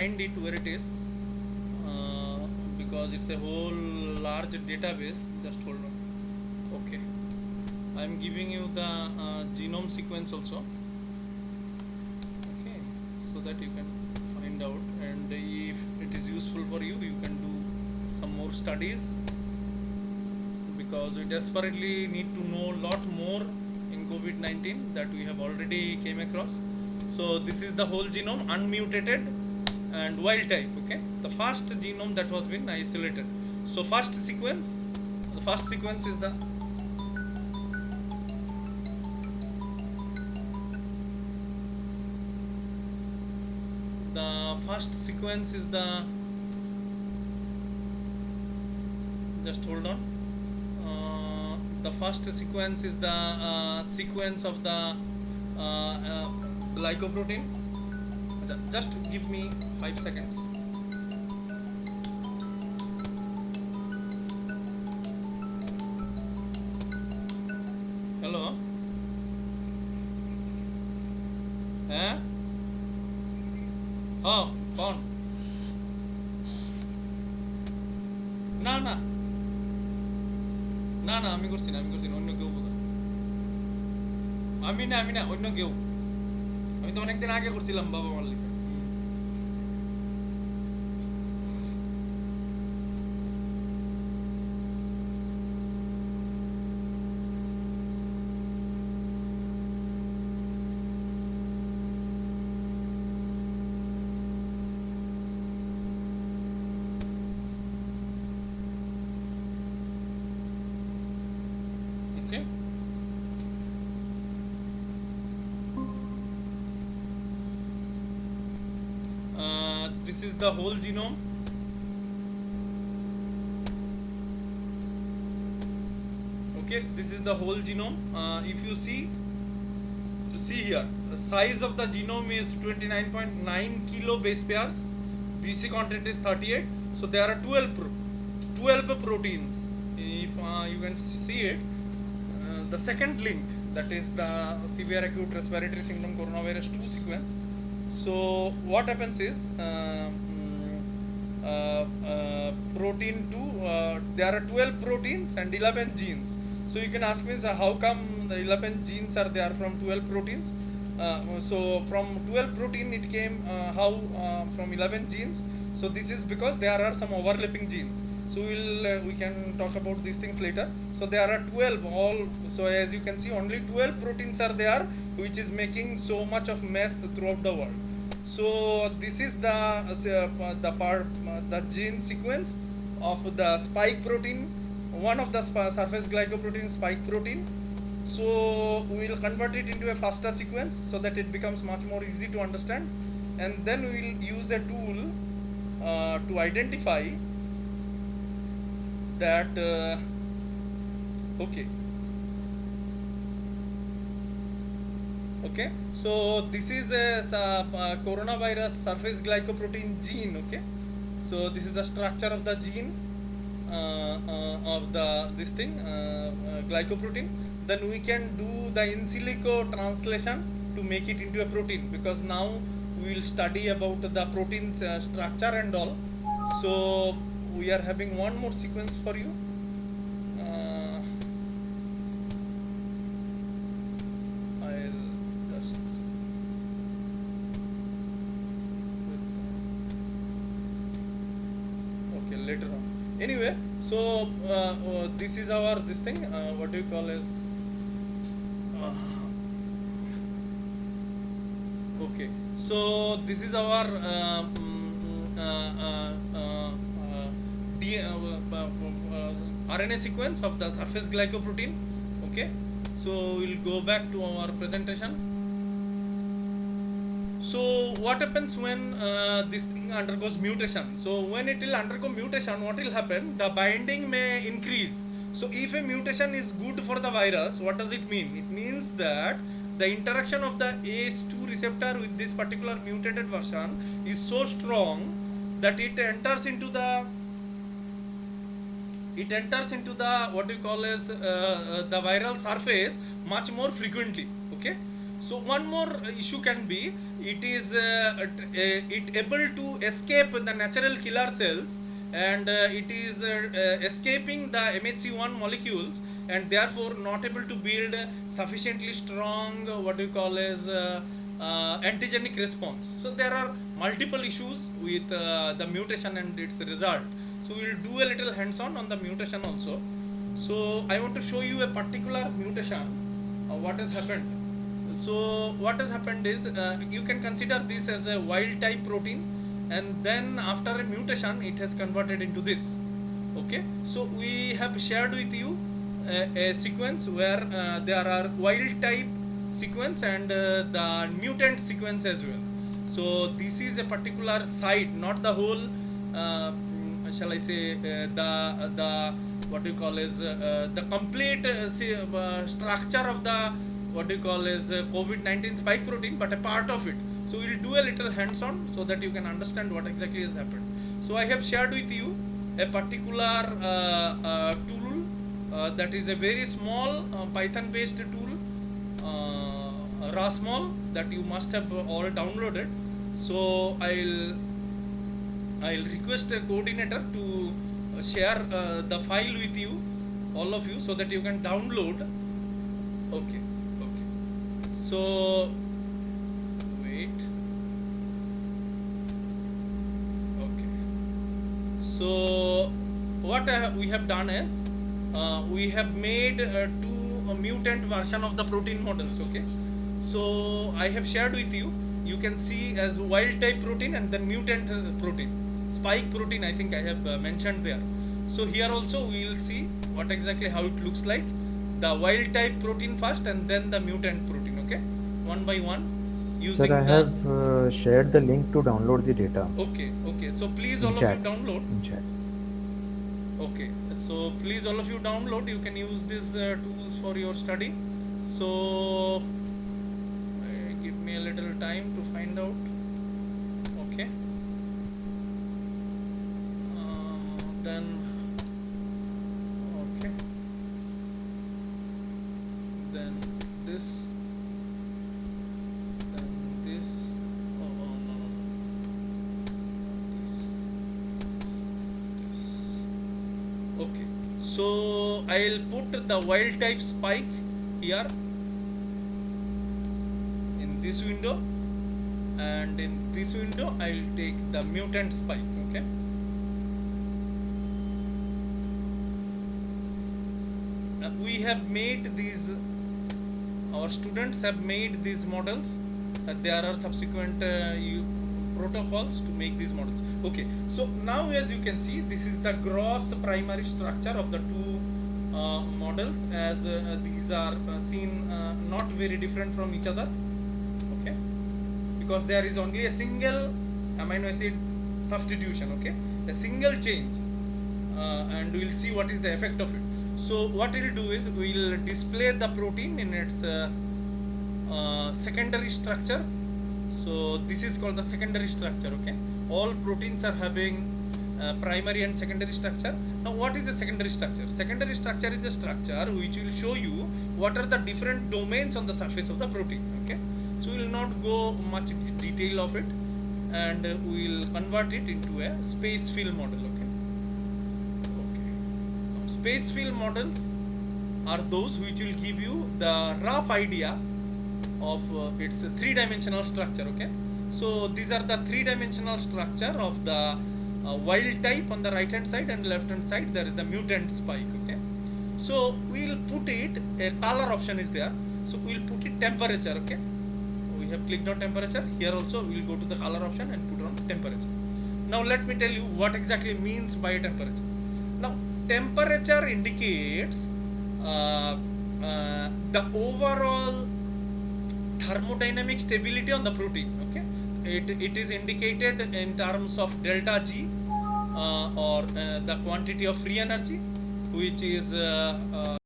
find it where it is, uh, because it's a whole large database. Just hold on. Okay, I'm giving you the genome sequence also. Okay, so that you can find out, and if it is useful for you, you can do some more studies, because we desperately need to know a lot more in COVID-19 that we have already came across. So this is the whole genome, unmutated and wild type. Okay, the first genome that was been isolated. So the first sequence is the first sequence is the just hold on. The first sequence is the sequence of the glycoprotein. Just give me 5 seconds. Hello हैं? हाँ कौन? না না না না আমি করছি না, অন্য কেউ বোধহয়। আমি না অন্য কেউ। আমি তো অনেকদিন আগে করছিলাম বাবা মার লিখে। Okay. This is the whole genome. Okay, this is the whole genome. If you see here, the size of the genome is 29.9 kilo base pairs. BC content is 38. So there are 12 proteins. If you can see it, the second link, that is the severe acute respiratory syndrome coronavirus 2 sequence. So what happens is protein 2, there are 12 proteins and 11 genes. So you can ask me, so how come the 11 genes are there from 12 proteins? So from 12 protein it came, how from 11 genes? So this is because there are some overlapping genes. So we can talk about these things later. So there are 12 all. So as you can see, only 12 proteins are there, which is making so much of mess throughout the world. So this is the gene sequence of the spike protein, one of the surface glycoprotein, spike protein. So we will convert it into a faster sequence so that it becomes much more easy to understand, and then we will use a tool to identify that okay, so this is a coronavirus surface glycoprotein gene. Okay, so this is the structure of the gene of the this thing glycoprotein. Then we can do the in silico translation to make it into a protein, because now we will study about the protein's structure and all. So we are having one more sequence for you. I'll just okay later on. Anyway, so this is our this thing. What do you call as? Okay, so this is our RNA sequence of the surface glycoprotein. Okay, so we'll go back to our presentation. So what happens when this thing undergoes mutation? So when it will undergo mutation, what will happen? The binding may increase. So if a mutation is good for the virus, what does it mean? It means that the interaction of the ACE2 receptor with this particular mutated version is so strong that it enters into the what we call as the viral surface much more frequently. Okay, So one more issue can be it is it able to escape the natural killer cells, and it is escaping the MHC1 molecules, and therefore not able to build sufficiently strong what we call as antigenic response. So there are multiple issues with the mutation and its result. So we will do a little hands-on on the mutation also. So I want to show you a particular mutation, what has happened. So what has happened is you can consider this as a wild type protein, and then after a mutation it has converted into this. Okay, so we have shared with you a sequence where there are wild type sequence and the mutant sequence as well. So this is a particular site, not the whole shall I say the what you call is the complete structure of the what you call is COVID-19 spike protein, but a part of it. So we'll do a little hands-on so that you can understand what exactly has happened. So I have shared with you a particular tool that is a very small Python-based tool, Rasmol, that you must have all downloaded. So I'll request a coordinator to share the file with you, all of you, so that you can download. Okay. So wait. Okay. So what we have done is we have made two mutant version of the protein models. Okay. So I have shared with you. You can see as wild type protein and then mutant protein, spike protein. I think I have mentioned there. So here also we will see what exactly how it looks like. The wild type protein first and then the mutant protein. Okay, one by one using. Sir, I have shared the link to download the data Okay. So please in all of you chat. download. In chat. Okay, so please all of you download. You can use these tools for your study. So give me a little time to find out. Okay. Then okay. Then this. Then this. Oh no. This. Okay, so I'll put the wild type spike here in this window, and in this window I'll take the mutant spike. Okay, we have made these, our students have made these models. There are subsequent protocols to make these models. Okay, so now as you can see, this is the gross primary structure of the two models, as these are seen not very different from each other. Okay, because there is only a single amino acid substitution. Okay, a single change, and we'll see what is the effect of it. So what we'll do is we'll display the protein in its secondary structure. So this is called the secondary structure. Okay, all proteins are having primary and secondary structure. Now what is the secondary structure? Secondary structure is a structure which will show you what are the different domains on the surface of the protein. Okay, so we will not go much detail of it, and we will convert it into a space fill model. Okay, space fill models are those which will give you the rough idea of its three-dimensional structure. Okay, so these are the three-dimensional structure of the wild type on the right hand side, and left hand side there is the mutant spike. Okay, so we'll put it, a color option is there, so we'll put it temperature. Okay, we have clicked on temperature. Here also we will go to the color option and put on temperature. Now let me tell you what exactly means by temperature. Now temperature indicates the overall thermodynamic stability on the protein. Okay, it is indicated in terms of delta G, or the quantity of free energy, which is